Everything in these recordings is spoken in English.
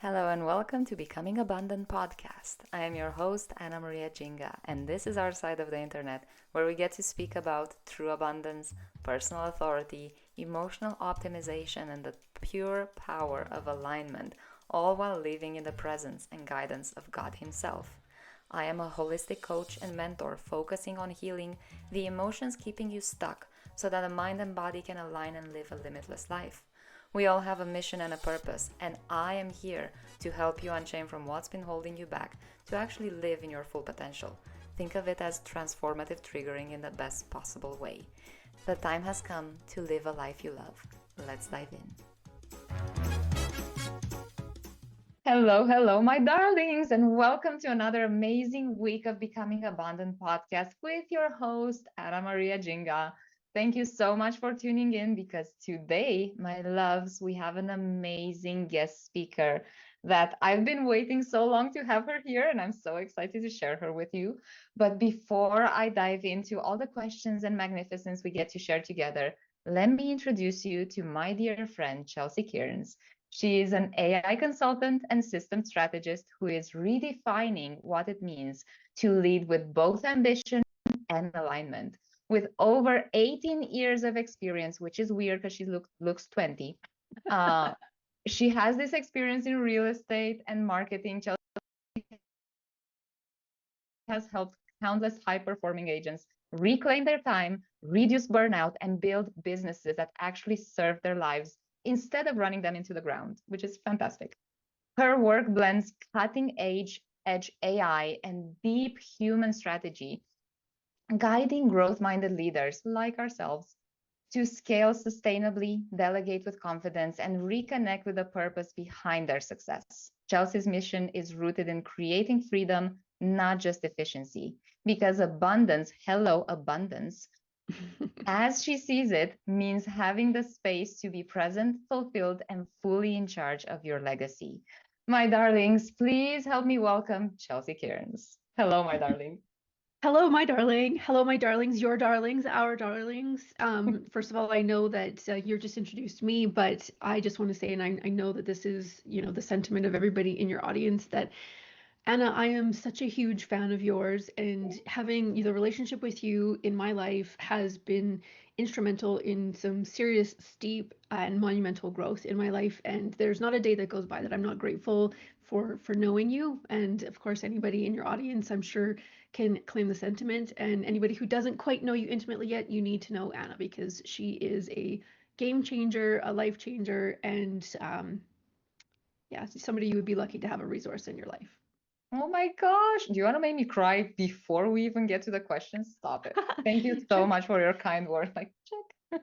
Hello and welcome to Becoming Abundant podcast. I am your host, Anna Maria Jinga, and this is our side of the internet where we get to speak about true abundance, personal authority, emotional optimization, and the pure power of alignment, all while living in the presence and guidance of God Himself. I am a holistic coach and mentor focusing on healing the emotions keeping you stuck so that the mind and body can align and live a limitless life. We all have a mission and a purpose, and I am here to help you unchain from what's been holding you back to actually live in your full potential. Think of it as transformative triggering in the best possible way. The time has come to live a life you love. Let's dive in. Hello, hello, my darlings, and welcome to another amazing week of Becoming Abundant podcast with your host, Anna Maria Jinga. Thank you so much for tuning in because today, my loves, we have an amazing guest speaker that I've been waiting so long to have her here, and I'm so excited to share her with you. But before I dive into all the questions and magnificence we get to share together, let me introduce you to my dear friend, Chelsea Kearns. She is an AI consultant and system strategist who is redefining what it means to lead with both ambition and alignment. With over 18 years of experience, which is weird because she looks 20, uh, she has this experience in real estate and marketing. Chelsea has helped countless high performing agents reclaim their time, reduce burnout, and build businesses that actually serve their lives instead of running them into the ground, which is fantastic. Her work blends cutting edge AI and deep human strategy, guiding growth minded leaders like ourselves to scale sustainably, delegate with confidence, and reconnect with the purpose behind their success. Chelsea's mission is rooted in creating freedom, not just efficiency, because abundance, hello, abundance, as she sees it, means having the space to be present, fulfilled, and fully in charge of your legacy. My darlings, please help me welcome Chelsea Kearns. Hello, my darling. Hello, my darling. Hello, my darlings, your darlings, our darlings. First of all, I know that you're just introduced me, but I just want to say, and I know that this is, the sentiment of everybody in your audience, that Anna, I am such a huge fan of yours, and having the relationship with you in my life has been instrumental in some serious, steep, and monumental growth in my life. And there's not a day that goes by that I'm not grateful for knowing you. And of course, anybody in your audience, I'm sure, can claim the sentiment. And anybody who doesn't quite know you intimately yet, you need to know Anna because she is a game changer, a life changer, and yeah, somebody you would be lucky to have a resource in your life. Oh my gosh. Do you want to make me cry before we even get to the questions? Stop it. Thank you so Check. much for your kind words. Like, check.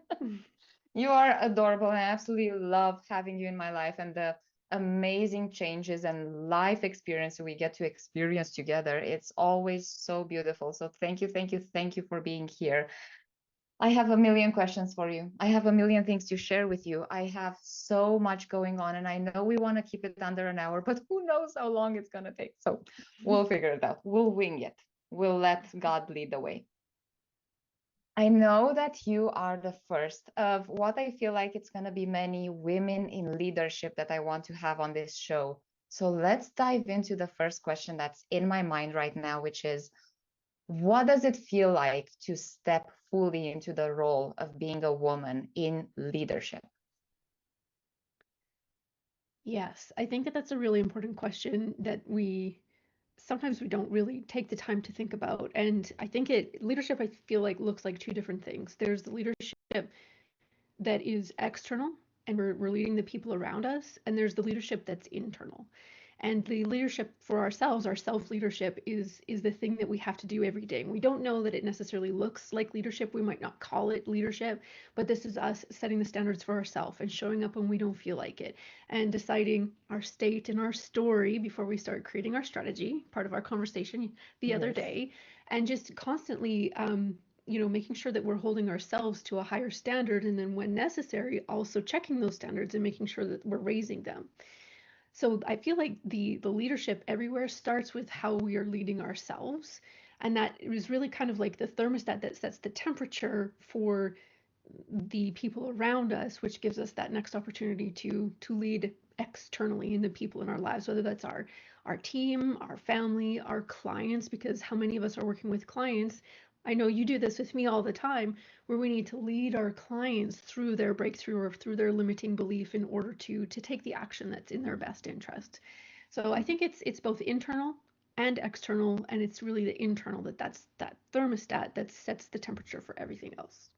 You are adorable, and I absolutely love having you in my life and the amazing changes and life experience we get to experience together. It's always so beautiful. So thank you, thank you, thank you for being here. I have a million questions for you. I have a million things to share with you. I have so much going on, and I know we want to keep it under an hour, but who knows how long it's going to take. So we'll figure it out. We'll wing it. We'll let God lead the way. I know that you are the first of what I feel like it's going to be many women in leadership that I want to have on this show. So let's dive into the first question that's in my mind right now, which is what does it feel like to step fully into the role of being a woman in leadership? Yes, I think that that's a really important question that we sometimes we don't really take the time to think about. And I think leadership, I feel like, looks like two different things. There's the leadership that is external, and we're leading the people around us, and there's the leadership that's internal. And the leadership for ourselves, our self leadership, is the thing that we have to do every day. And we don't know that it necessarily looks like leadership. We might not call it leadership, but this is us setting the standards for ourselves and showing up when we don't feel like it, and deciding our state and our story before we start creating our strategy. Part of our conversation the other Yes. day, and just constantly making sure that we're holding ourselves to a higher standard, and then when necessary, also checking those standards and making sure that we're raising them. So I feel like the leadership everywhere starts with how we are leading ourselves, and that is really kind of like the thermostat that sets the temperature for the people around us, which gives us that next opportunity to lead externally in the people in our lives, whether that's our team, our family, our clients, because how many of us are working with clients? I know you do this with me all the time, where we need to lead our clients through their breakthrough or through their limiting belief in order to take the action that's in their best interest. So I think it's both internal and external, and it's really the internal that's that thermostat that sets the temperature for everything else.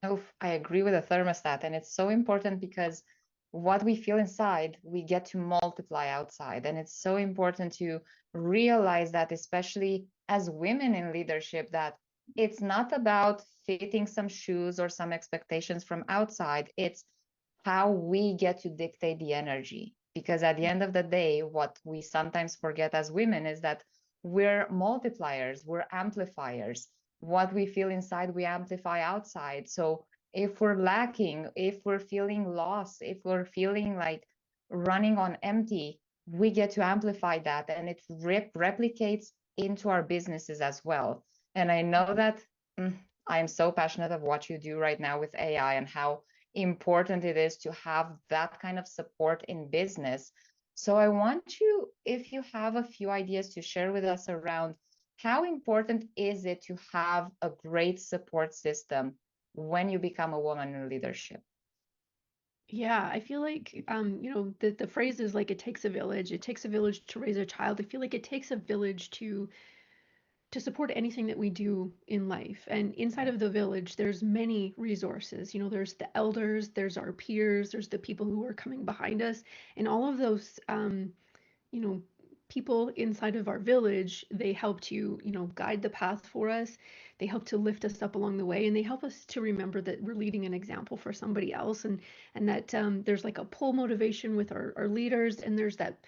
Oh, I agree with the thermostat, and it's so important because what we feel inside, we get to multiply outside. And it's so important to realize that, especially as women in leadership, that it's not about fitting some shoes or some expectations from outside. It's how we get to dictate the energy. Because at the end of the day, what we sometimes forget as women is that we're multipliers, we're amplifiers. What we feel inside, we amplify outside. So if we're lacking, if we're feeling lost, if we're feeling like running on empty, we get to amplify that, and it replicates into our businesses as well. And I know that mm, I'm so passionate of what you do right now with AI and how important it is to have that kind of support in business. So I want you, if you have a few ideas to share with us around how important is it to have a great support system when you become a woman in leadership? Yeah, I feel like the phrase is like it takes a village. It takes a village to raise a child. I feel like it takes a village to support anything that we do in life. And inside of the village, there's many resources. There's the elders, there's our peers, there's the people who are coming behind us, and all of those you know, people inside of our village, they help to, guide the path for us. They help to lift us up along the way, and they help us to remember that we're leading an example for somebody else, and that there's like a pull motivation with our leaders, and there's that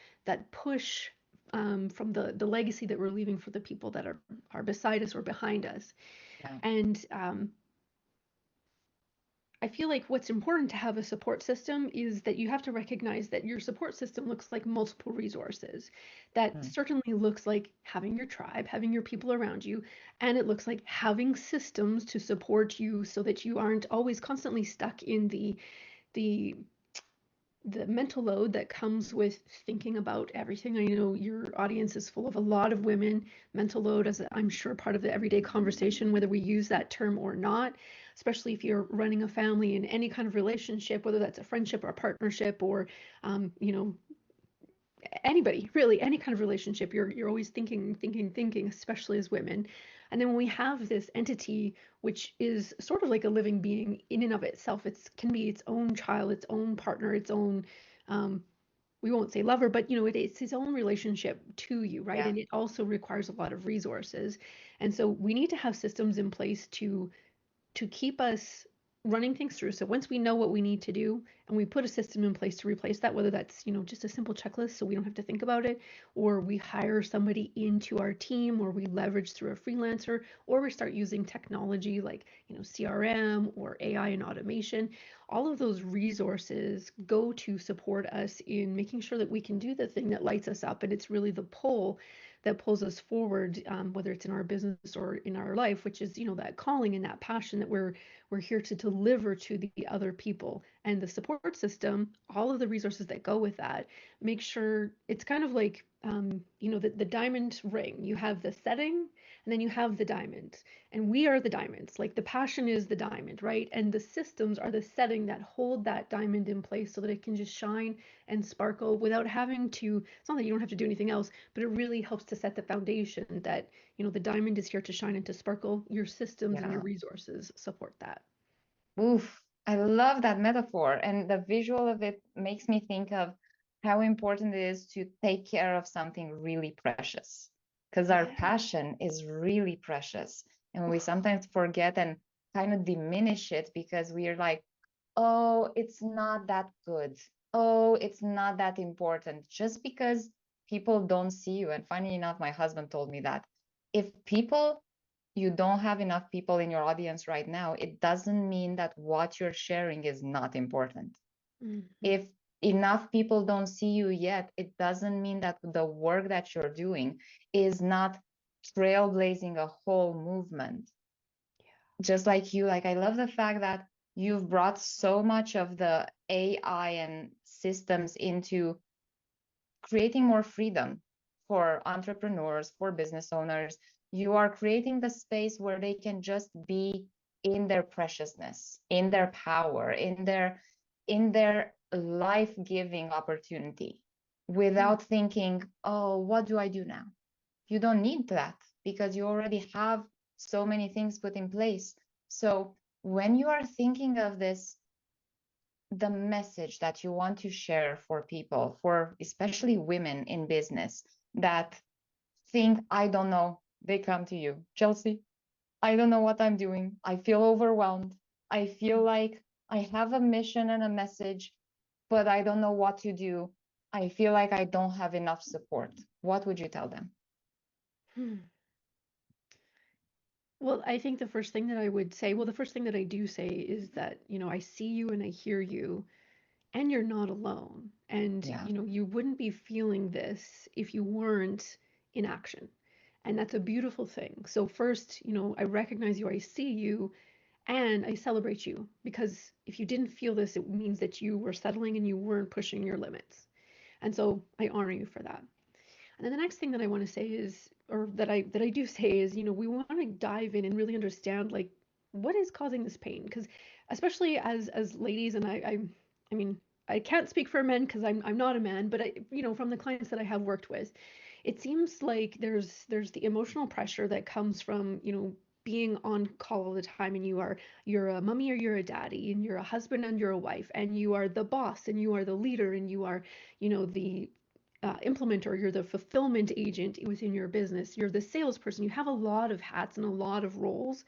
push from the legacy that we're leaving for the people that are beside us or behind us. Yeah, And I feel like what's important to have a support system is that you have to recognize that your support system looks like multiple resources. That mm, certainly looks like having your tribe, having your people around you, and it looks like having systems to support you so that you aren't always constantly stuck in the the mental load that comes with thinking about everything. I know your audience is full of a lot of women. Mental load is, I'm sure, part of the everyday conversation, whether we use that term or not, especially if you're running a family in any kind of relationship, whether that's a friendship or a partnership or, you know, anybody, really, any kind of relationship, you're always thinking, especially as women. And then when we have this entity, which is sort of like a living being in and of itself, it can be its own child, its own partner, its own we won't say lover, but it's his own relationship to you, right? yeah, And it also requires a lot of resources. And so we need to have systems in place to keep us running things through. So once we know what we need to do and we put a system in place to replace that, whether that's, just a simple checklist so we don't have to think about it, or we hire somebody into our team, or we leverage through a freelancer, or we start using technology like, CRM or AI and automation, all of those resources go to support us in making sure that we can do the thing that lights us up. And it's really the pull that pulls us forward, whether it's in our business or in our life, which is that calling and that passion that we're here to deliver to the other people. And the support system, all of the resources that go with that, make sure it's kind of like the diamond ring. You have the setting, and then you have the diamond, and we are the diamonds. Like the passion is the diamond, right? And the systems are the setting that hold that diamond in place so that it can just shine and sparkle without having to. It's not that you don't have to do anything else, but it really helps to set the foundation that the diamond is here to shine and to sparkle. Your systems and your yeah. resources support that. Oof, I love that metaphor. And the visual of it makes me think of how important it is to take care of something really precious. Because our Yeah. passion is really precious. And we sometimes forget and kind of diminish it because we are like, oh, it's not that good. Oh, it's not that important. Just because people don't see you. And funny enough, my husband told me that if people you don't have enough people in your audience right now, it doesn't mean that what you're sharing is not important. Mhm. If enough people don't see you yet, it doesn't mean that the work that you're doing is not trailblazing a whole movement. Just like you, like I love the fact that you've brought so much of the AI and systems into creating more freedom for entrepreneurs, for business owners. You are creating the space where they can just be in their preciousness, in their power, in their life-giving opportunity without thinking, oh, what do I do now? You don't need that because you already have so many things put in place. So when you are thinking of this, the message that you want to share for people, for especially women in business that think, I don't know, they come to you, Chelsea, I don't know what I'm doing. I feel overwhelmed. I feel like I have a mission and a message, but I don't know what to do. I feel like I don't have enough support. What would you tell them? Hmm. Well, I think the first thing that I would say, well, the first thing that I do say is that, I see you and I hear you, and you're not alone. And, Yeah. you wouldn't be feeling this if you weren't in action. And that's a beautiful thing. So, first, I recognize you, I see you, and I celebrate you because if you didn't feel this, it means that you were settling and you weren't pushing your limits. And so I honor you for that. And then the next thing that I want to say is, or that I do say is, we want to dive in and really understand like what is causing this pain, because especially as ladies, and I mean, I can't speak for men because I'm not a man, but from the clients that I have worked with, it seems like there's the emotional pressure that comes from, being on call all the time, and you're a mummy or you're a daddy, and you're a husband and you're a wife, and you are the boss and you are the leader and you are, the implementer, you're the fulfillment agent within your business, you're the salesperson. You have a lot of hats and a lot of roles.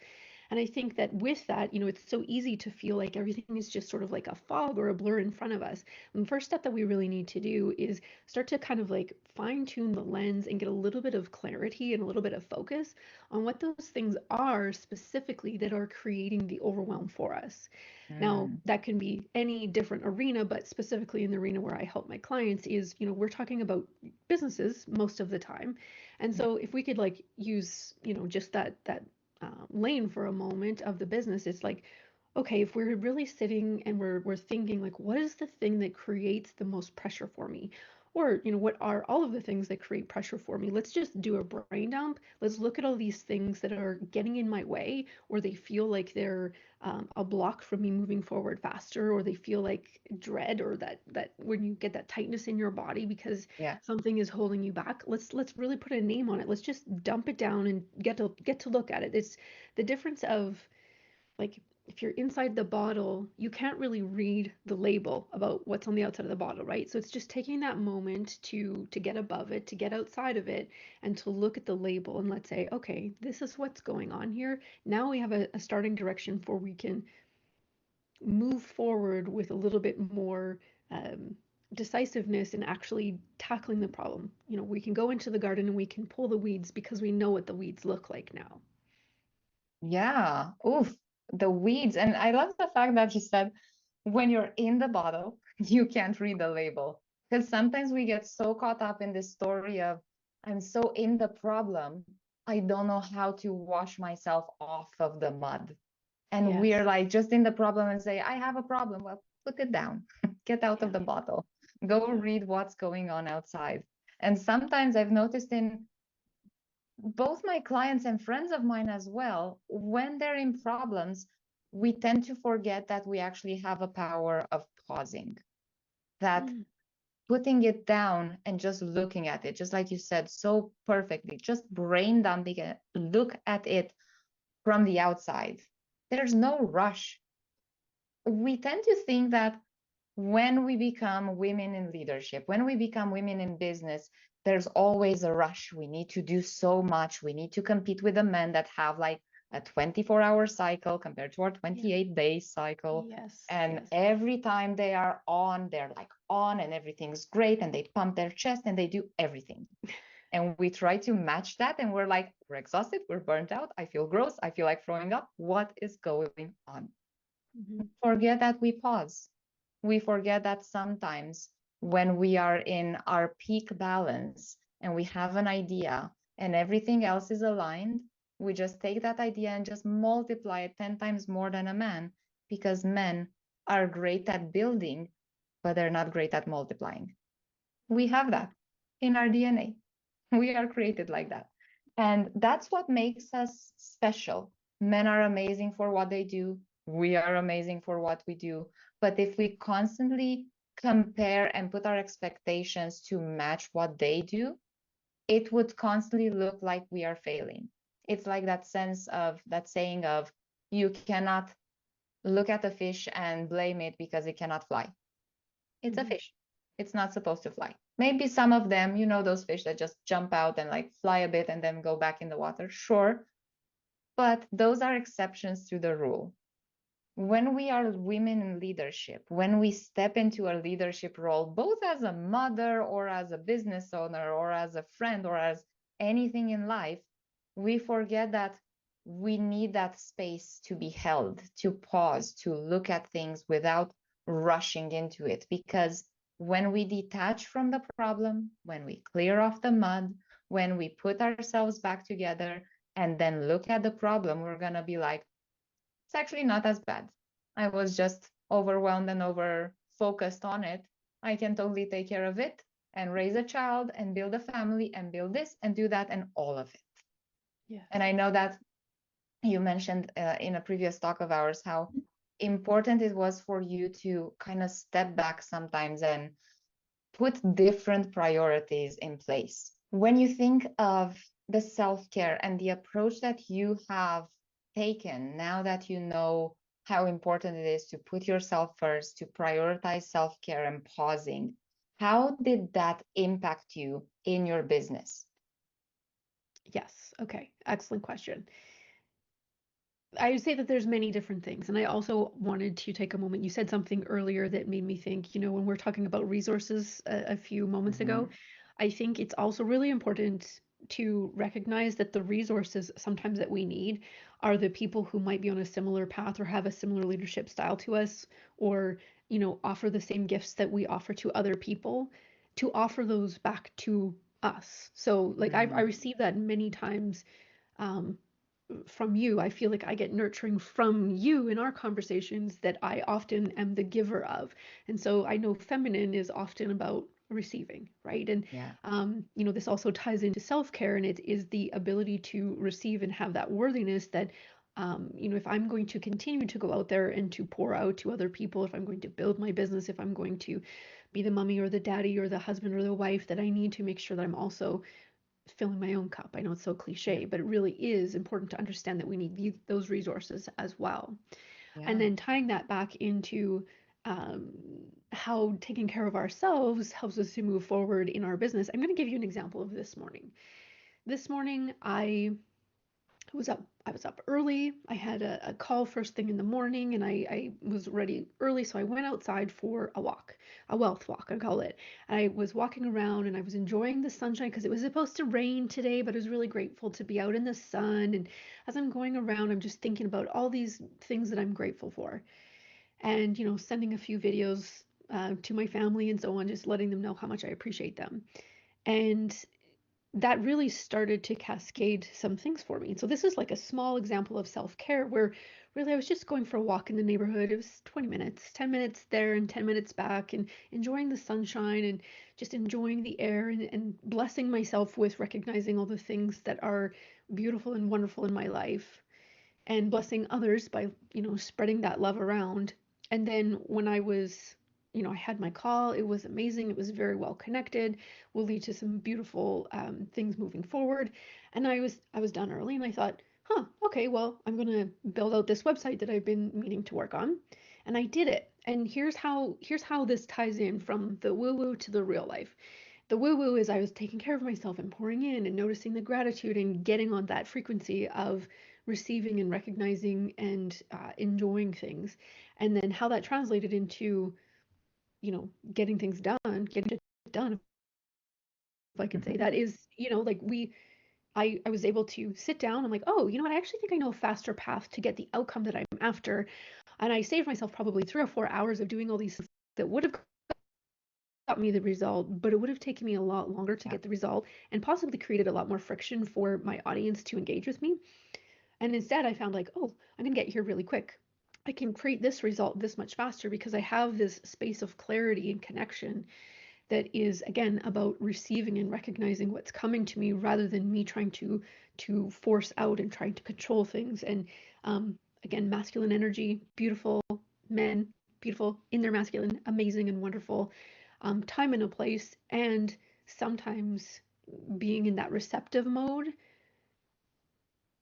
And I think that with that, it's so easy to feel like everything is just sort of like a fog or a blur in front of us. And the first step that we really need to do is start to kind of like fine tune the lens and get a little bit of clarity and a little bit of focus on what those things are specifically that are creating the overwhelm for us. Now, Mm, that can be any different arena, but specifically in the arena where I help my clients is, we're talking about businesses most of the time. And yeah. so if we could like use, just that lane for a moment of the business, it's like, okay, if we're really sitting and we're thinking like, what is the thing that creates the most pressure for me? Or, what are all of the things that create pressure for me? Let's just do a brain dump. Let's look at all these things that are getting in my way, or they feel like they're a block from me moving forward faster, or they feel like dread, or that when you get that tightness in your body because Yeah. something is holding you back. Let's really put a name on it. Let's just dump it down and get to look at it. It's the difference of like if you're inside the bottle, you can't really read the label about what's on the outside of the bottle, right? So it's just taking that moment to get above it, to get outside of it, and to look at the label and let's say, okay, this is what's going on here. Now we have a starting direction for we can move forward with a little bit more um, decisiveness in actually tackling the problem. We can go into the garden and we can pull the weeds because we know what the weeds look like now. Yeah. Oof. The weeds. And I love the fact that you said when you're in the bottle, you can't read the label. Because sometimes we get so caught up in this story of, I'm so in the problem, I don't know how to wash myself off of the mud. And we're Yes. like just in the problem and say, I have a problem. Well, put it down, get out of Yeah. the bottle, go Yeah. read what's going on outside. And sometimes I've noticed in both my clients and friends of mine as well, when they're in problems, we tend to forget that we actually have a power of pausing, that Mm. putting it down and just looking at it, just like you said so perfectly, just brain dumping it, look at it from the outside. There's no rush. We tend to think that when we become women in leadership, when we become women in business, there's always a rush. We need to do so much. We need to compete with the men that have like a 24-hour cycle compared to our Yeah. 28-day cycle. Yes. And Yes. every time they are on, they're like on and everything's great and they pump their chest and they do everything. And we try to match that and we're like, we're exhausted, we're burnt out, I feel gross, I feel like throwing up. What is going on? Hmm. Forget that we pause. We forget that sometimes when we are in our peak balance and we have an idea and everything else is aligned, we just take that idea and just multiply it 10 times more than a man. because men are great at building, but they're not great at multiplying. We have that in our DNA. We are created like that. And that's what makes us special. Men are amazing for what they do. We are amazing for what we do. But if we constantly compare and put our expectations to match what they do, it would constantly look like we are failing. It's like that sense of that saying of you cannot look at a fish and blame it because it cannot fly. It's a fish. It's not supposed to fly. Maybe some of them, you know, those fish that just jump out and like fly a bit and then go back in the water. Sure. But those are exceptions to the rule. When we are women in leadership, when we step into a leadership role, both as a mother or as a business owner or as a friend or as anything in life, we forget that we need that space to be held, to pause, to look at things without rushing into it. Because when we detach from the problem, when we clear off the mud, when we put ourselves back together and then look at the problem, we're going to be like, it's actually not as bad. I was just overwhelmed and over focused on it. I can totally take care of it and raise a child and build a family and build this and do that and all of it. Yes. And I know that you mentioned in a previous talk of ours how important it was for you to kind of step back sometimes and put different priorities in place. When you think of the self-care and the approach that you have taken now that you know how important it is to put yourself first, to prioritize self-care and pausing, how did that impact you in your business? Yes. Okay. Excellent question. I would say that there's many different things. And I also wanted to take a moment. You said something earlier that made me think, when we're talking about resources a few moments ago, I think it's also really important to recognize that the resources sometimes that we need are the people who might be on a similar path or have a similar leadership style to us, or, offer the same gifts that we offer to other people, to offer those back to us. So like I receive that many times um, from you. I feel like I get nurturing from you in our conversations that I often am the giver of. And so I know feminine is often about receiving, right? And Yeah. this also ties into self-care, and it is the ability to receive and have that worthiness that if I'm going to continue to go out there and to pour out to other people, if I'm going to build my business, if I'm going to be the mommy or the daddy or the husband or the wife, that I need to make sure that I'm also filling my own cup. I know it's so cliche, but it really is important to understand that we need those resources as well. And Yeah. then tying that back into um, how taking care of ourselves helps us to move forward in our business. I'm going to give you an example of this morning. This morning, I was up early. I had a call first thing in the morning, and I was ready early, so I went outside for a walk, a wealth walk, I call it. I was walking around and I was enjoying the sunshine because it was supposed to rain today, but I was really grateful to be out in the sun. And as I'm going around, I'm just thinking about all these things that I'm grateful for, and sending a few videos to my family and so on, just letting them know how much I appreciate them. And that really started to cascade some things for me. So this is like a small example of self-care where really I was just going for a walk in the neighborhood. It was 20 minutes, 10 minutes there and 10 minutes back, and enjoying the sunshine and just enjoying the air, and blessing myself with recognizing all the things that are beautiful and wonderful in my life, and blessing others by, spreading that love around. And then when I had my call, it was amazing. It was very well connected, will lead to some beautiful things moving forward. And I was done early, and I thought, okay, well, I'm gonna build out this website that I've been meaning to work on. And I did it. And here's how this ties in from the woo-woo to the real life. The woo-woo is I was taking care of myself and pouring in and noticing the gratitude and getting on that frequency of receiving and recognizing and enjoying things. And then how that translated into, getting things done, getting it done, if I can say that, is, like I was able to sit down. I'm like, oh, you know what? I actually think I know a faster path to get the outcome that I'm after. And I saved myself probably 3 or 4 hours of doing all these things that would have got me the result, but it would have taken me a lot longer to Yeah. get the result, and possibly created a lot more friction for my audience to engage with me. And instead, I found like, oh, I'm gonna get here really quick. I can create this result this much faster because I have this space of clarity and connection that is, again, about receiving and recognizing what's coming to me rather than me trying to force out and trying to control things. And again, masculine energy, beautiful men, beautiful in their masculine, amazing and wonderful, time and a place. And sometimes being in that receptive mode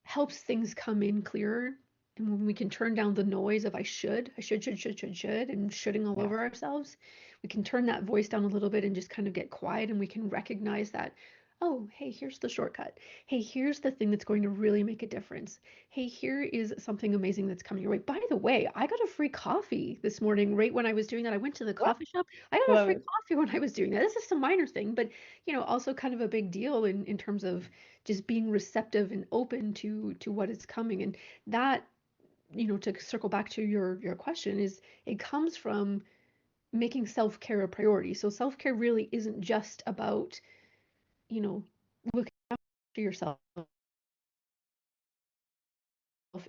helps things come in clearer. And when we can turn down the noise of I should, and shoulding all Yeah. over ourselves, we can turn that voice down a little bit and just kind of get quiet, and we can recognize that, oh, hey, here's the shortcut. Hey, here's the thing that's going to really make a difference. Hey, here is something amazing that's coming your way. By the way, I got a free coffee this morning right when I was doing that. I went to the What? coffee shop. I got a Love free it. coffee when I was doing that. This is some minor thing, but also kind of a big deal in terms of just being receptive and open to what is coming. And that, to circle back to your question, is it comes from making self-care a priority. So self-care really isn't just about, looking after yourself.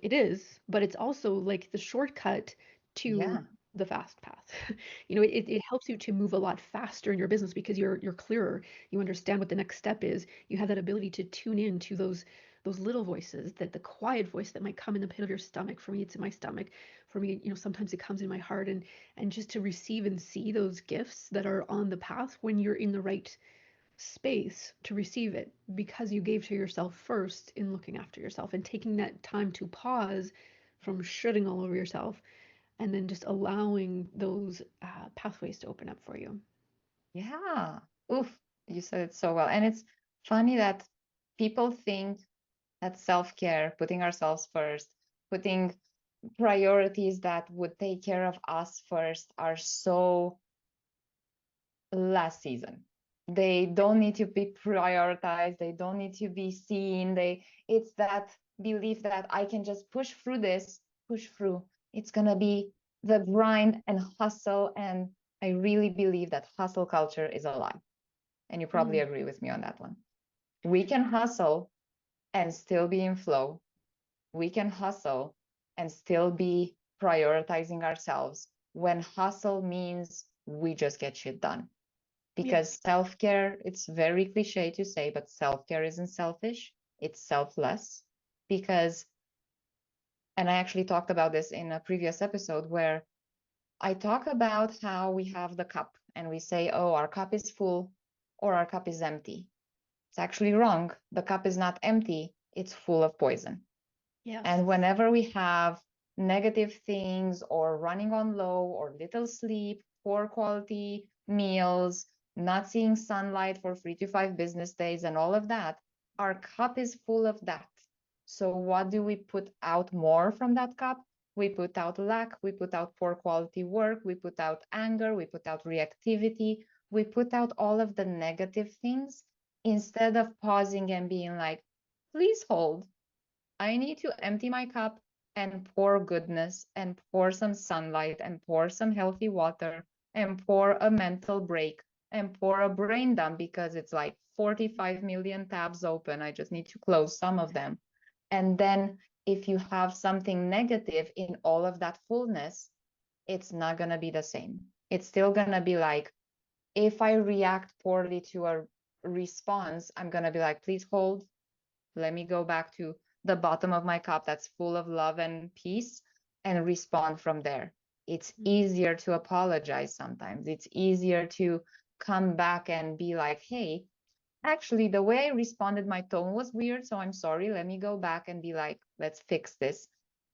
It is, but it's also like the shortcut to Yeah. the fast path. It helps you to move a lot faster in your business because you're clearer. You understand what the next step is. You have that ability to tune in to those little voices, that the quiet voice that might come in the pit of your stomach. For me, it's in my stomach. For me, sometimes it comes in my heart, and just to receive and see those gifts that are on the path when you're in the right space to receive it, because you gave to yourself first in looking after yourself and taking that time to pause from shooting all over yourself, and then just allowing those pathways to open up for you. Yeah. Oof. You said it so well. And it's funny that people think that self-care, putting ourselves first, putting priorities that would take care of us first are so last season. They don't need to be prioritized. They don't need to be seen. It's that belief that I can just push through this, push through. It's gonna be the grind and hustle. And I really believe that hustle culture is a lie. And you probably Mm. agree with me on that one. We can hustle and still be in flow. We can hustle and still be prioritizing ourselves when hustle means we just get shit done. Because Yes. self-care, it's very cliche to say, but self-care isn't selfish, it's selfless. Because, and I actually talked about this in a previous episode where I talk about how we have the cup and we say, oh, our cup is full or our cup is empty. It's actually wrong. The cup is not empty, it's full of poison. Yes. And whenever we have negative things or running on low or little sleep, poor quality meals, not seeing sunlight for 3 to 5 business days, and all of that, our cup is full of that. So, what do we put out more from that cup? We put out lack, we put out poor quality work, we put out anger, we put out reactivity, we put out all of the negative things instead of pausing and being like, please hold. I need to empty my cup and pour goodness and pour some sunlight and pour some healthy water and pour a mental break and pour a brain dump because it's like 45 million tabs open. I just need to close some of them. And then if you have something negative in all of that fullness, it's not going to be the same. It's still going to be like, if I react poorly to a response, I'm going to be like, please hold, let me go back to the bottom of my cup that's full of love and peace and respond from there. It's Mm. easier to apologize sometimes. It's easier to come back and be like, hey, actually, the way I responded, my tone was weird. So I'm sorry. Let me go back and be like, let's fix this.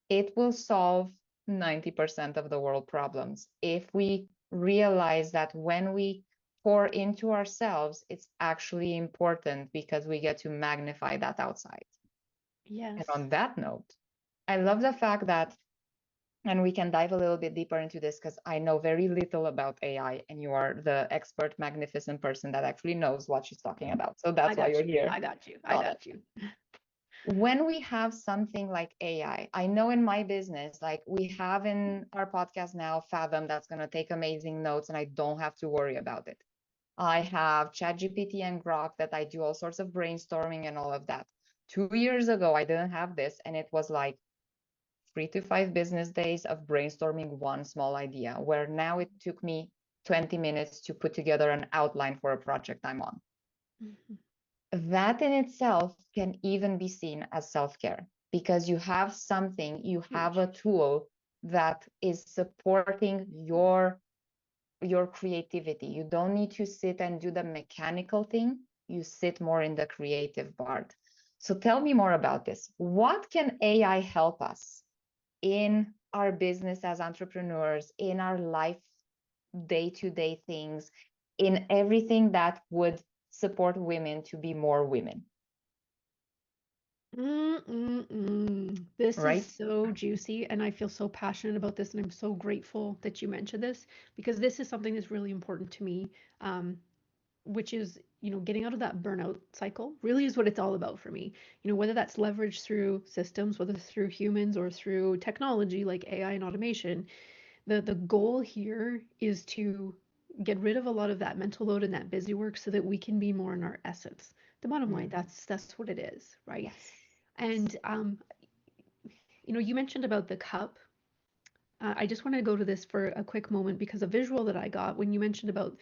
It will solve 90% of the world problems if we realize that when we pour into ourselves, it's actually important because we get to magnify that outside. And Yes. on that note, I love the fact that, and we can dive a little bit deeper into this because I know very little about AI, and you are the expert, magnificent person that actually knows what she's talking about. So I that's why got you're you. here. I got you. I Got it. got you. When we have something like AI, I know in my business, like we have in our podcast now, Fathom, that's going to take amazing notes and I don't have to worry about it. I have ChatGPT and Grok that I do all sorts of brainstorming and all of that. 2 years ago, I didn't have this, and it was like 3 to 5 business days of brainstorming one small idea, where now it took me 20 minutes to put together an outline for a project I'm on. That in itself can even be seen as self-care, because you have something, you have a tool that is supporting your creativity. You don't need to sit and do the mechanical thing. You sit more in the creative part. So tell me more about this. What can AI help us in our business as entrepreneurs, in our life, day-to-day things, in everything that would support women to be more women? This is Right? so juicy, and I feel so passionate about this, and I'm so grateful that you mentioned this because this is something that's really important to me, which is, getting out of that burnout cycle really is what it's all about for me. Whether that's leveraged through systems, whether it's through humans or through technology like AI and automation, the goal here is to get rid of a lot of that mental load and that busy work so that we can be more in our essence. The bottom line, that's what it is, right? Yes. And you mentioned about the cup. I just want to go to this for a quick moment because a visual that I got when you mentioned about,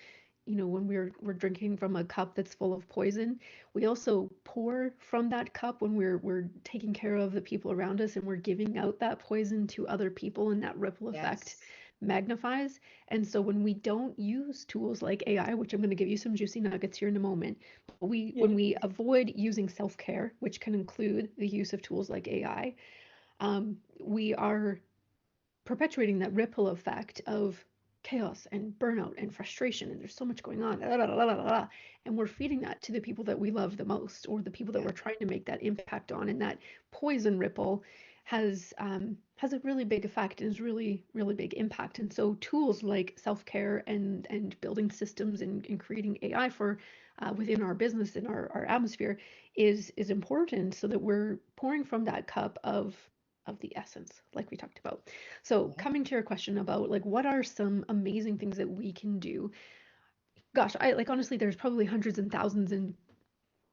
when we're drinking from a cup that's full of poison, we also pour from that cup when we're taking care of the people around us and we're giving out that poison to other people, and that ripple effect Yes. magnifies. And so when we don't use tools like AI, which I'm going to give you some juicy nuggets here in a moment, when we avoid using self-care, which can include the use of tools like AI, we are perpetuating that ripple effect of chaos and burnout and frustration, and there's so much going on, and we're feeding that to the people that we love the most, or the people that we're trying to make that impact on, and that poison ripple has a really big effect and is really really big impact. And so tools like self-care and building systems and creating AI for within our business and our atmosphere is important so that we're pouring from that cup of the essence, like we talked about. So coming to your question about like what are some amazing things that we can do? Gosh, I like honestly, there's probably hundreds and thousands and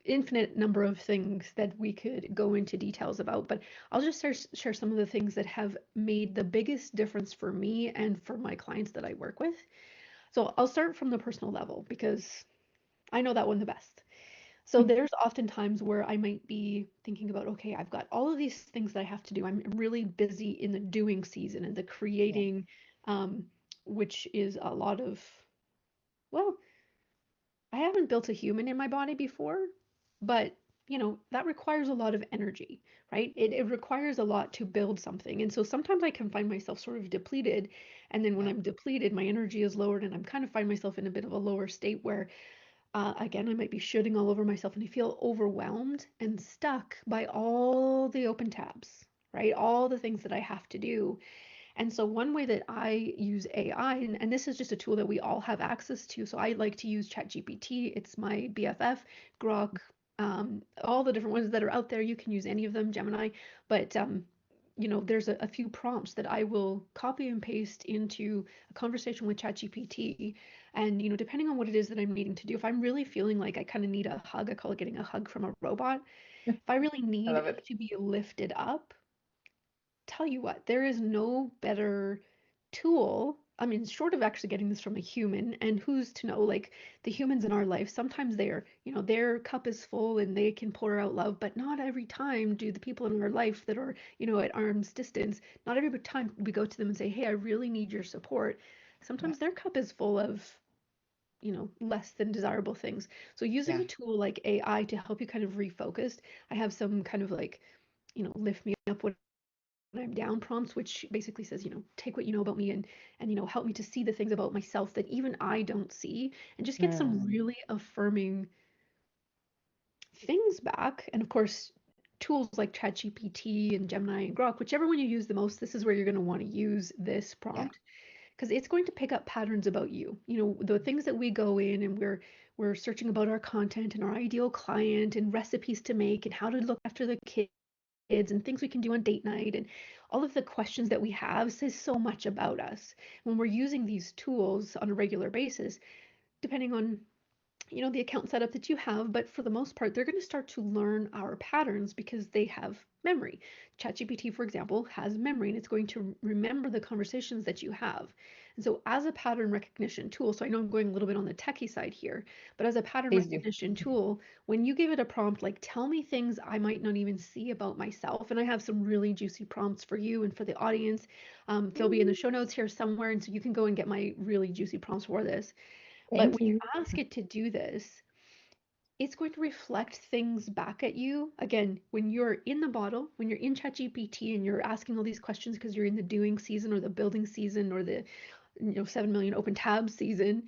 infinite number of things that we could go into details about, but I'll just share some of the things that have made the biggest difference for me and for my clients that I work with. So I'll start from the personal level because I know that one the best. So there's often times where I might be thinking about, okay, I've got all of these things that I have to do. I'm really busy in the doing season and the Yeah. creating, which is a lot of, well, I haven't built a human in my body before, but that requires a lot of energy, right? It requires a lot to build something. And so sometimes I can find myself sort of depleted. And then when Yeah. I'm depleted, my energy is lowered and I'm kind of find myself in a bit of a lower state where again, I might be shooting all over myself and I feel overwhelmed and stuck by all the open tabs, right? All the things that I have to do. And so, one way that I use AI, and this is just a tool that we all have access to. So, I like to use ChatGPT, it's my BFF, Grok, all the different ones that are out there. You can use any of them, Gemini. But there's a few prompts that I will copy and paste into a conversation with ChatGPT. And, depending on what it is that I'm needing to do, if I'm really feeling like I kind of need a hug, I call it getting a hug from a robot. If I really I love need it. to be lifted up, tell you what, there is no better tool. I mean, short of actually getting this from a human, and who's to know, like the humans in our life, sometimes their cup is full and they can pour out love, but not every time do the people in our life that are, at arm's distance, not every time we go to them and say, hey, I really need your support. Yeah. Sometimes their cup is full of, less than desirable things. So using Yeah. a tool like AI to help you kind of refocus, I have some kind of like, lift me up when I'm down prompts, which basically says, take what you know about me and help me to see the things about myself that even I don't see, and just get some really affirming things back. And of course, tools like ChatGPT and Gemini and Grok, whichever one you use the most, this is where you're going to want to use this Yeah. prompt because it's going to pick up patterns about you. The things that we go in and we're searching about our content and our ideal client and recipes to make and how to look after the kids and things we can do on date night and all of the questions that we have says so much about us when we're using these tools on a regular basis, depending on the account setup that you have, but for the most part, they're going to start to learn our patterns because they have memory. ChatGPT, for example, has memory and it's going to remember the conversations that you have. And so, as a pattern recognition tool, so I know I'm going a little bit on the techie side here, but as a pattern Please do. recognition tool, when you give it a prompt like, tell me things I might not even see about myself, and I have some really juicy prompts for you and for the audience. They'll be in the show notes here somewhere, and so you can go and get my really juicy prompts for this. But Thank when you you. ask it to do this, it's going to reflect things back at you. Again, when you're in the bottle, when you're in ChatGPT and you're asking all these questions because you're in the doing season or the building season or the 7 million open tabs season,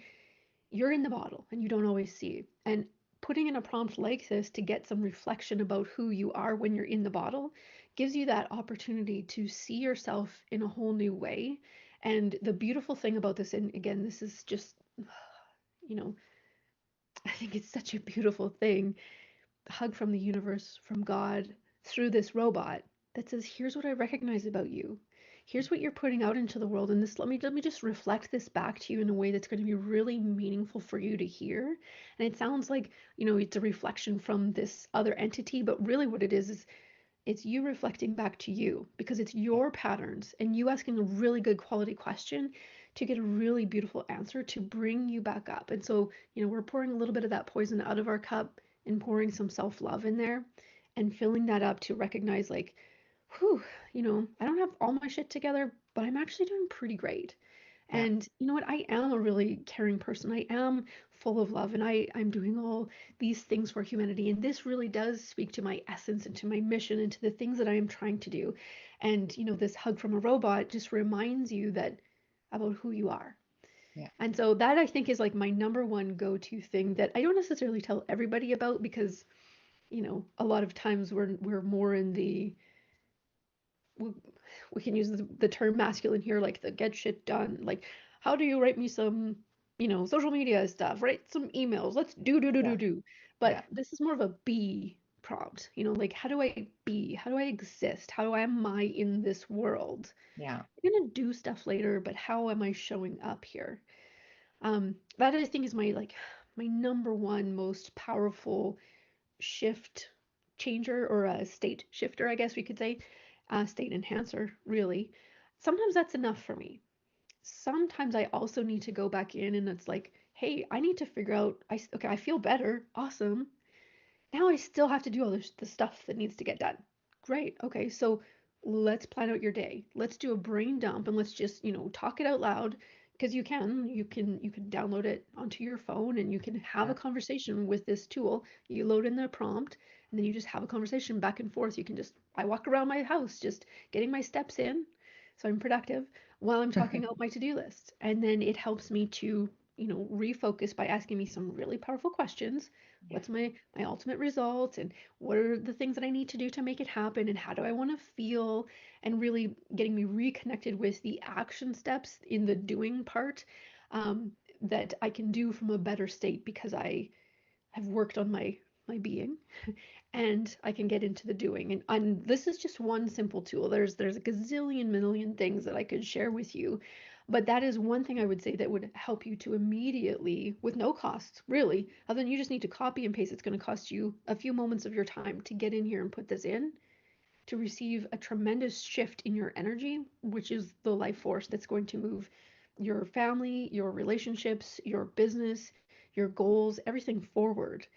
you're in the bottle and you don't always see. And putting in a prompt like this to get some reflection about who you are when you're in the bottle gives you that opportunity to see yourself in a whole new way. And the beautiful thing about this, and again, this is just, you know, I think it's such a beautiful thing, hug from the universe, from God, through this robot that says, here's what I recognize about you. Here's what you're putting out into the world. And this, let me just reflect this back to you in a way that's going to be really meaningful for you to hear. And it sounds like, it's a reflection from this other entity, but really what it is it's you reflecting back to you because it's your patterns and you asking a really good quality question to get a really beautiful answer to bring you back up. And so, we're pouring a little bit of that poison out of our cup and pouring some self-love in there and filling that up to recognize like, whew, I don't have all my shit together, but I'm actually doing pretty great. Yeah. And you know what? I am a really caring person. I am full of love and I'm doing all these things for humanity. And this really does speak to my essence and to my mission and to the things that I am trying to do. And, this hug from a robot just reminds you that about who you are. Yeah. And so that I think is like my number one go-to thing that I don't necessarily tell everybody about because, a lot of times we're more in the we can use the term masculine here, like the get shit done. Like, how do you write me some, social media stuff, write some emails, let's Yeah. do. Yeah. But this is more of a be prompt, like, how do I be? How do I exist? How am I in this world? Yeah. I'm gonna do stuff later, but how am I showing up here? That I think is my number one most powerful shift changer or a state shifter, I guess we could say, state enhancer, really. Sometimes that's enough for me. Sometimes I also need to go back in and it's like, hey, I need to figure out, okay, I feel better. Awesome. Now I still have to do all the stuff that needs to get done. Great. Okay, so let's plan out your day. Let's do a brain dump and let's just, talk it out loud because you can download it onto your phone and you can have a Yeah. conversation with this tool. You load in the prompt and then you just have a conversation back and forth. I walk around my house just getting my steps in so I'm productive while I'm talking out my to-do list. And then it helps me to, refocus by asking me some really powerful questions. Yeah. What's my ultimate result and what are the things that I need to do to make it happen and how do I want to feel and really getting me reconnected with the action steps in the doing part, um, that I can do from a better state because I have worked on my being and I can get into the doing. And this is just one simple tool. There's a gazillion million things that I could share with you, but that is one thing I would say that would help you to immediately, with no cost, really, other than you just need to copy and paste. It's going to cost you a few moments of your time to get in here and put this in, to receive a tremendous shift in your energy, which is the life force that's going to move your family, your relationships, your business, your goals, everything forward.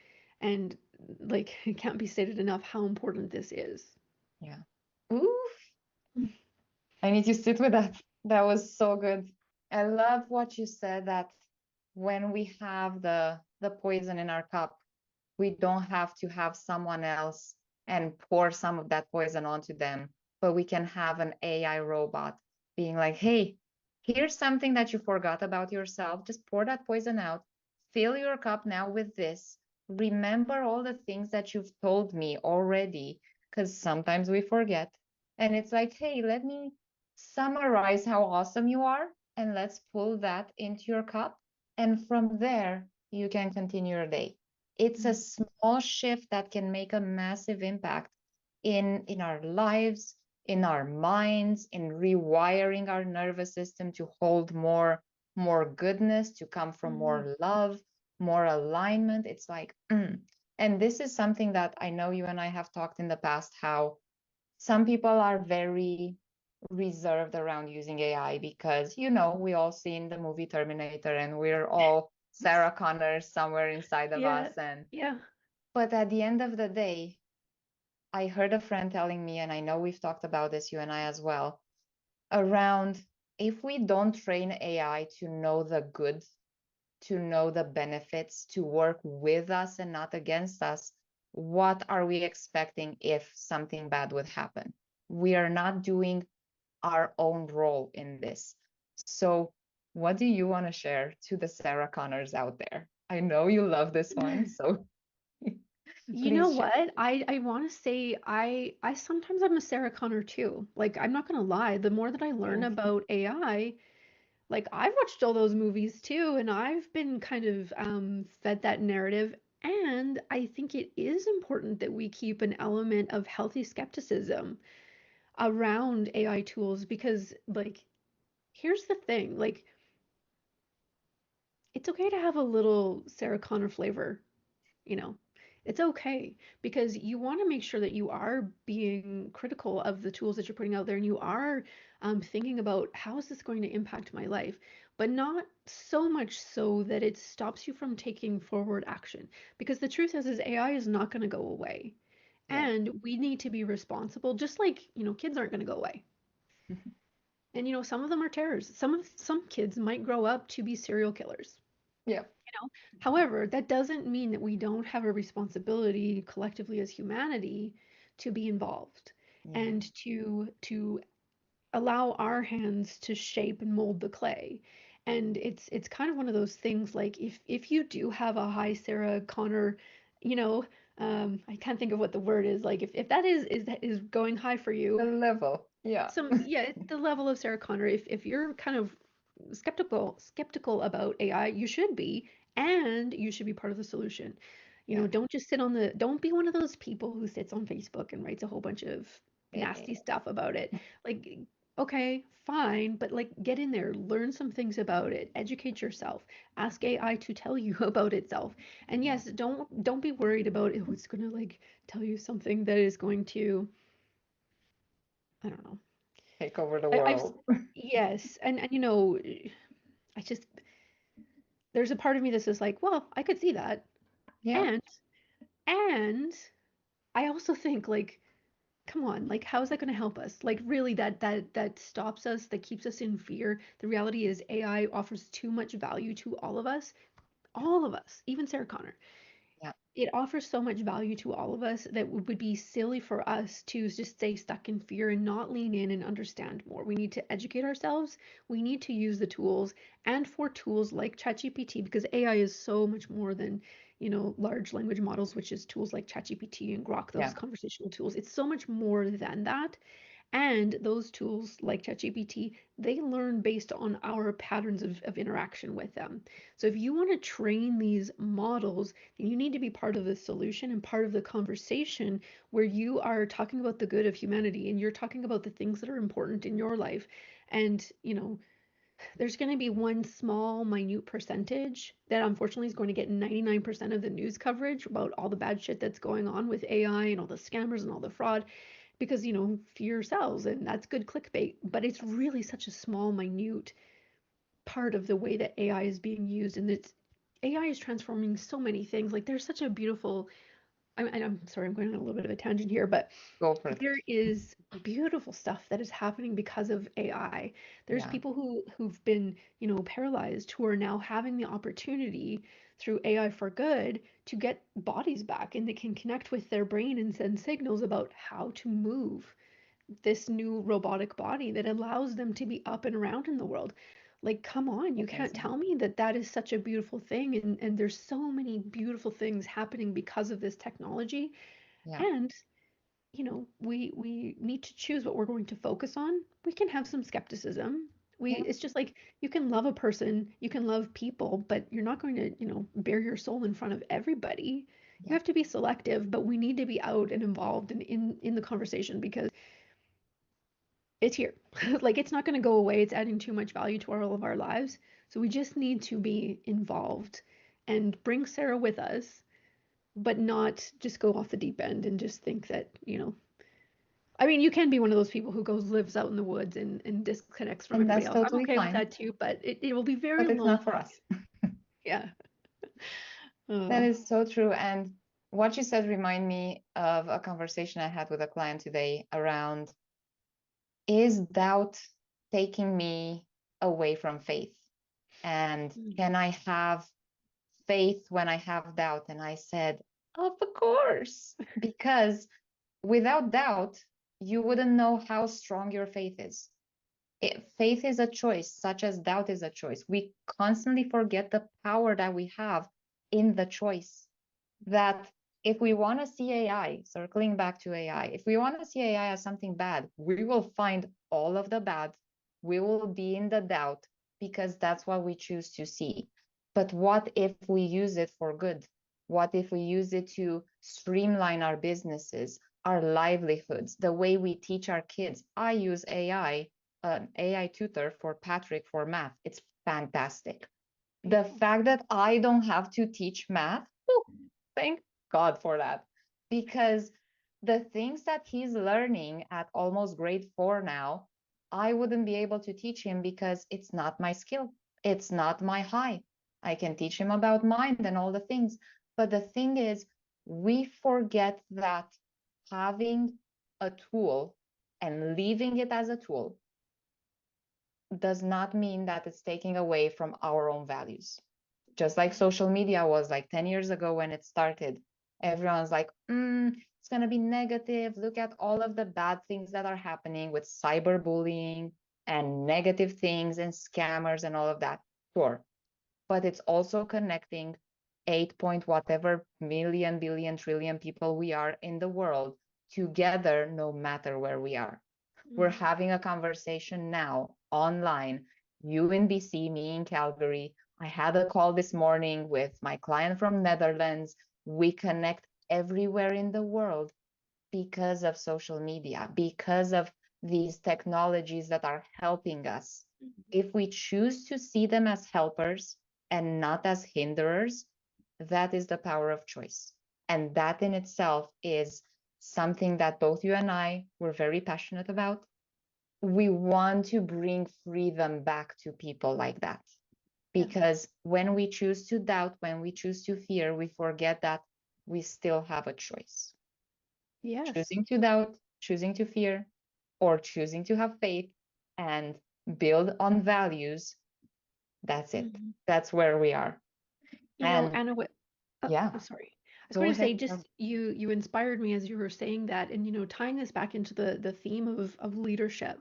And like, it can't be stated enough how important this is. Yeah. Ooh, I need to sit with that. That was so good. I love what you said that when we have the poison in our cup, we don't have to have someone else and pour some of that poison onto them, but we can have an AI robot being like, hey, here's something that you forgot about yourself. Just pour that poison out. Fill your cup now with this. Remember all the things that you've told me already, because sometimes we forget. And it's like, hey, let me summarize how awesome you are, and let's pull that into your cup. And from there, you can continue your day. It's a small shift that can make a massive impact in our lives, in our minds, in rewiring our nervous system to hold more goodness, to come from Mm-hmm. more love, more alignment. It's like, and this is something that I know you and I have talked in the past, how some people are very reserved around using AI because, we all seen the movie Terminator and we're all Sarah Connor somewhere inside of Yeah, us. And, yeah. but at the end of the day, I heard a friend telling me, and I know we've talked about this, you and I as well, around if we don't train AI to know the good, to know the benefits, to work with us and not against us, what are we expecting if something bad would happen? We are not doing our own role in this. So, what do you want to share to the Sarah Connors out there? I know you love this one, so You know please share. what? I want to say I sometimes I'm a Sarah Connor too. Like I'm not gonna lie, the more that I learn Same. about AI, like I've watched all those movies too, and I've been kind of fed that narrative. And I think it is important that we keep an element of healthy skepticism around AI tools because, like, here's the thing, like, it's okay to have a little Sarah Connor flavor, you know. It's okay because you want to make sure that you are being critical of the tools that you're putting out there and you are thinking about how is this going to impact my life, but not so much so that it stops you from taking forward action. Because the truth is AI is not going to go away. Yeah. And we need to be responsible, just like, kids aren't going to go away. And some of them are terrors. Some kids might grow up to be serial killers. Yeah. However, that doesn't mean that we don't have a responsibility collectively as humanity to be involved Yeah. and to allow our hands to shape and mold the clay. And it's kind of one of those things like if you do have a high Sarah Connor, you know, I can't think of what the word is like if that is going high for The you, level. Yeah. it's the level of Sarah Connor. If you're kind of skeptical about AI, you should be, and you should be part of the solution. Yeah. Don't just don't be one of those people who sits on Facebook and writes a whole bunch of nasty Eh, stuff about it. Like, okay, fine, but like get in there, learn some things about it, educate yourself, ask AI to tell you about itself. And yeah. yes, don't be worried about it. Oh, it's gonna like tell you something that is going to, I don't know. Take over the I've world. yes, and I just there's a part of me that's just like, well, I could see that, Yeah. and and I also think like, come on, like how is that going to help us? Like really, that stops us, that keeps us in fear. The reality is AI offers too much value to all of us, even Sarah Connor. Yeah. It offers so much value to all of us that it would be silly for us to just stay stuck in fear and not lean in and understand more. We need to educate ourselves. We need to use the tools and for tools like ChatGPT because AI is so much more than, large language models, which is tools like ChatGPT and Grok, those Yeah. conversational tools. It's so much more than that. And those tools like ChatGPT, they learn based on our patterns of interaction with them. So if you want to train these models, then you need to be part of the solution and part of the conversation where you are talking about the good of humanity and you're talking about the things that are important in your life. And, there's going to be one small, minute percentage that unfortunately is going to get 99% of the news coverage about all the bad shit that's going on with AI and all the scammers and all the fraud because fear sells and that's good clickbait, but it's really such a small minute part of the way that AI is being used, and it's AI is transforming so many things. Like there's such a beautiful, I'm sorry, I'm going on a little bit of a tangent here, but Go for it. there is beautiful stuff that is happening because of AI. There's Yeah. people who've been, paralyzed who are now having the opportunity through AI for good to get bodies back and they can connect with their brain and send signals about how to move this new robotic body that allows them to be up and around in the world. Like, come on, you can't Amazing. tell me that that is such a beautiful thing. And there's so many beautiful things happening because of this technology. Yeah. And we need to choose what we're going to focus on. We can have some skepticism. Yeah. It's just like you can love a person, you can love people, but you're not going to, bare your soul in front of everybody. You Yeah. have to be selective, but we need to be out and involved in the conversation because it's here. Like it's not going to go away. It's adding too much value to all of our lives. So we just need to be involved and bring Sarah with us, but not just go off the deep end and just think that, I mean, you can be one of those people who goes, lives out in the woods and disconnects from And everybody that's else. I'm totally okay with fine, that too, but it will be very but it's not for lonely. us. Yeah. That Oh. is so true. And what you said remind me of a conversation I had with a client today around, is doubt taking me away from faith? And Mm. can I have faith when I have doubt? And I said, of course, because without doubt, you wouldn't know how strong your faith is. Faith is a choice, such as doubt is a choice. We constantly forget the power that we have in the choice. That if we want to see AI, circling back to AI, if we want to see AI as something bad, we will find all of the bad. We will be in the doubt because that's what we choose to see. But what if we use it for good? What if we use it to streamline our businesses, our livelihoods, the way we teach our kids? I use AI, an AI tutor for Patrick for math. It's fantastic. The Beautiful. fact that I don't have to teach math, thank God for that. Because the things that he's learning at almost grade 4 now, I wouldn't be able to teach him because it's not my skill. It's not my high. I can teach him about mind and all the things. But the thing is, we forget that having a tool and leaving it as a tool does not mean that it's taking away from our own values. Just like social media was like 10 years ago when it started, everyone's like, it's going to be negative. Look at all of the bad things that are happening with cyberbullying and negative things and scammers and all of that. Sure. But it's also connecting 8 point whatever million, billion, trillion people we are in the world together, no matter where we are. We're Mm. having a conversation now online, you in BC, me in Calgary. I had a call this morning with my client from Netherlands. We connect everywhere in the world because of social media, because of these technologies that are helping us. If we choose to see them as helpers and not as hinderers, that is the power of choice. And that in itself is something that both you and I were very passionate about. We want to bring freedom back to people like that. Yes. Because when we choose to doubt, when we choose to fear, we forget that we still have a choice. Yes. Choosing to doubt, choosing to fear, or choosing to have faith and build on values, that's it. Mhm. That's where we are. And Anna, yeah, I'm sorry. I was go going to say, ahead. just you inspired me as you were saying that, and tying this back into the theme of leadership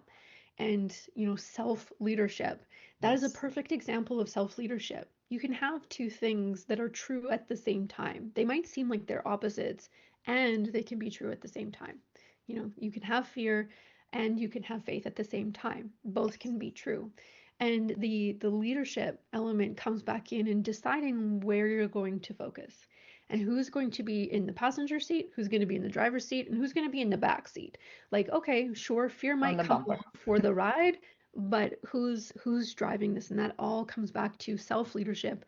and self leadership. That is a Yes, perfect example of self leadership. You can have two things that are true at the same time. They might seem like they're opposites, and they can be true at the same time. You can have fear and you can have faith at the same time. Both yes, can be true. And the leadership element comes back in deciding where you're going to focus and who's going to be in the passenger seat, who's going to be in the driver's seat, and who's going to be in the back seat. Like, okay, sure, fear on might the come bumper. along for the ride, but who's driving this? And that all comes back to self-leadership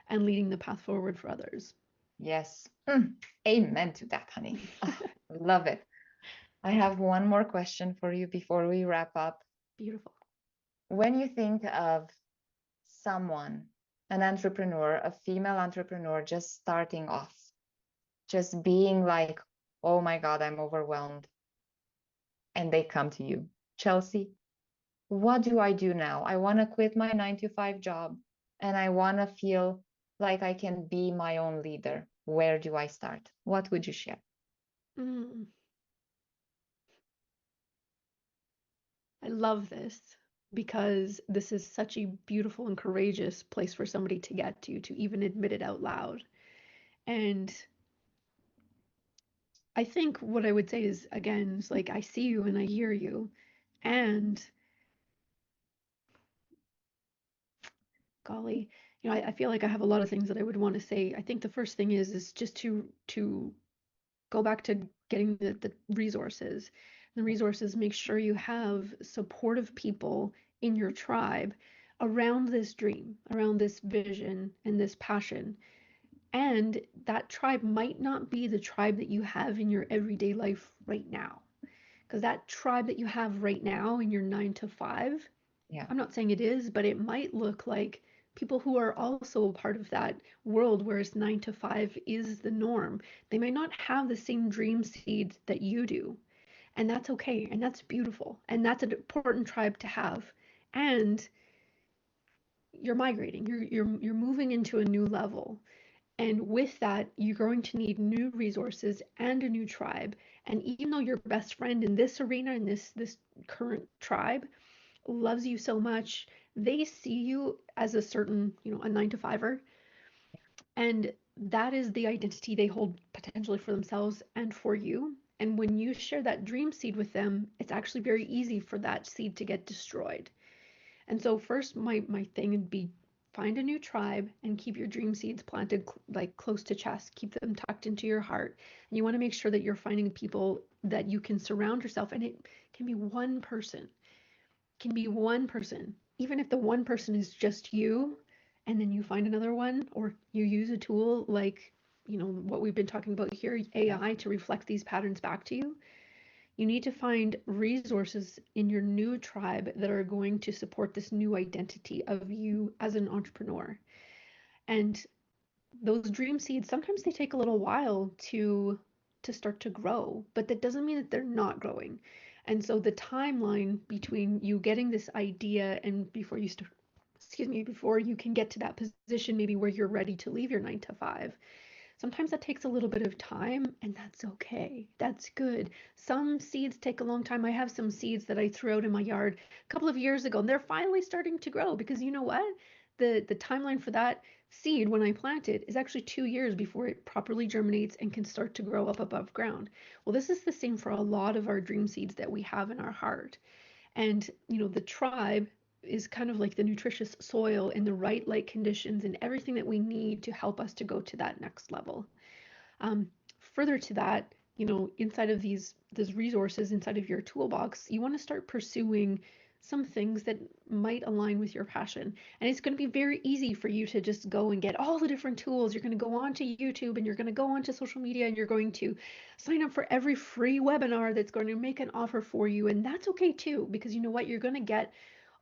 and leading the path forward for others. Yes. Amen to that, honey. Ah, love it. I have one more question for you before we wrap up. Beautiful. When you think of someone, an entrepreneur, a female entrepreneur just starting off, just being like, oh my God, I'm overwhelmed, and they come to you, Chelsea, what do I do now? I want to quit my 9 to 5 job and I want to feel like I can be my own leader. Where do I start? What would you share? Mm, I love this because this is such a beautiful and courageous place for somebody to get to even admit it out loud. And I think what I would say is, again, is like I see you and I hear you. And golly, I feel like I have a lot of things that I would want to say. I think the first thing is just to go back to getting the resources. The resources, make sure you have supportive people in your tribe around this dream, around this vision and this passion. And that tribe might not be the tribe that you have in your everyday life right now. Because that tribe that you have right now in your 9 to 5, Yeah. I'm not saying it is, but it might look like people who are also a part of that world, whereas 9 to 5 is the norm. They may not have the same dream seed that you do. And that's okay. And that's beautiful. And that's an important tribe to have. And you're migrating, you're moving into a new level. And with that, you're going to need new resources and a new tribe. And even though your best friend in this arena, in this current tribe, loves you so much, they see you as a certain, a 9 to 5er. And that is the identity they hold potentially for themselves and for you. And when you share that dream seed with them, it's actually very easy for that seed to get destroyed. And so first my thing would be find a new tribe and keep your dream seeds planted like close to chest. Keep them tucked into your heart. And you want to make sure that you're finding people that you can surround yourself, and it can be one person. Can be one person. Even if the one person is just you, and then you find another one, or you use a tool like, what we've been talking about here, Yeah. AI, to reflect these patterns back to you. You need to find resources in your new tribe that are going to support this new identity of you as an entrepreneur. And those dream seeds, sometimes they take a little while to start to grow, but that doesn't mean that they're not growing. And so the timeline between you getting this idea and before you start, excuse me, before you can get to that position maybe where you're ready to leave your 9 to 5, sometimes that takes a little bit of time, and that's okay. That's good. Some seeds take a long time. I have some seeds that I threw out in my yard a couple of years ago, and they're finally starting to grow because you know what? The timeline for that seed when I plant it is actually 2 years before it properly germinates and can start to grow up above ground. Well, this is the same for a lot of our dream seeds that we have in our heart. And, the tribe is kind of like the nutritious soil in the right light conditions and everything that we need to help us to go to that next level. Um, Further to that, inside of these resources inside of your toolbox, you want to start pursuing some things that might align with your passion. And it's going to be very easy for you to just go and get all the different tools. You're going to go onto YouTube and you're going to go onto social media and you're going to sign up for every free webinar that's going to make an offer for you. And that's okay too, because you know what? You're going to get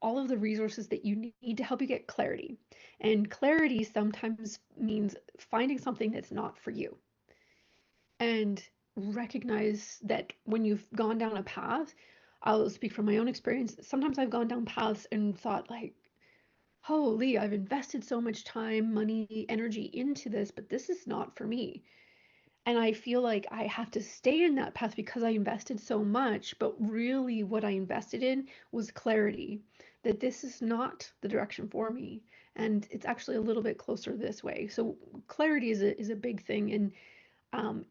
all of the resources that you need to help you get clarity. And clarity sometimes means finding something that's not for you, and recognize that when you've gone down a path, I'll speak from my own experience. Sometimes I've gone down paths and thought, like, holy, I've invested so much time, money, energy into this, but this is not for me. And I feel like I have to stay in that path because I invested so much. But really, what I invested in was clarity, that this is not the direction for me. And it's actually a little bit closer this way. So, clarity is a big thing. And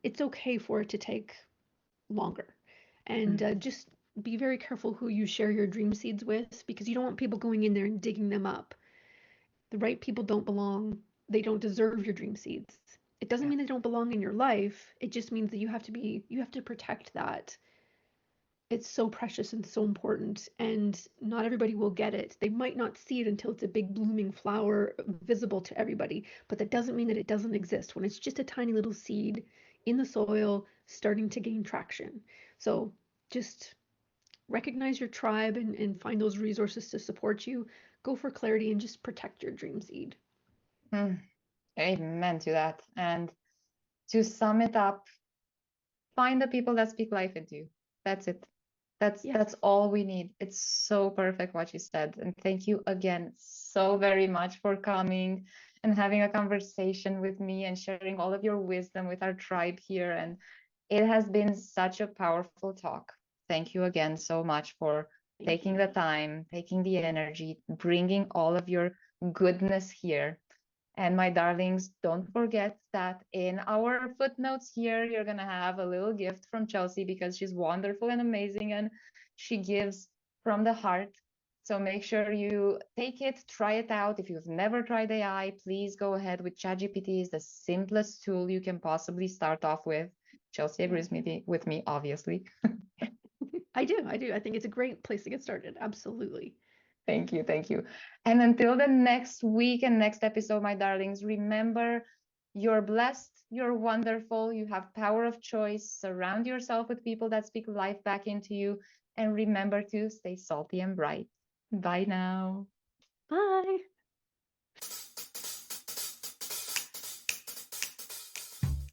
it's okay for it to take longer. And Mm. just be very careful who you share your dream seeds with, because you don't want people going in there and digging them up. The right people don't belong, they don't deserve your dream seeds. It doesn't Yeah. mean they don't belong in your life. It just means that you have to protect that. It's so precious and so important, and not everybody will get it. They might not see it until it's a big blooming flower visible to everybody, but that doesn't mean that it doesn't exist when it's just a tiny little seed in the soil starting to gain traction. So just recognize your tribe and find those resources to support you. Go for clarity and just protect your dream seed. Mm. Amen to that. And to sum it up, find the people that speak life into you. That's it. That's Yes. all we need. It's so perfect what you said. And thank you again so very much for coming and having a conversation with me and sharing all of your wisdom with our tribe here. And it has been such a powerful talk. Thank you again so much for Thank taking you. the time, taking the energy, bringing all of your goodness here. And my darlings, don't forget that in our footnotes here, you're going to have a little gift from Chelsea because she's wonderful and amazing and she gives from the heart. So make sure you take it, try it out. If you've never tried AI, please go ahead with ChatGPT. It's the simplest tool you can possibly start off with. Chelsea Yeah. agrees with me, obviously. I do. I do. I think it's a great place to get started. Absolutely. Thank you. Thank you. And until the next week and next episode, my darlings, remember You're blessed, you're wonderful, you have power of choice. Surround yourself with people that speak life back into you, and remember to stay salty and bright. Bye now. Bye.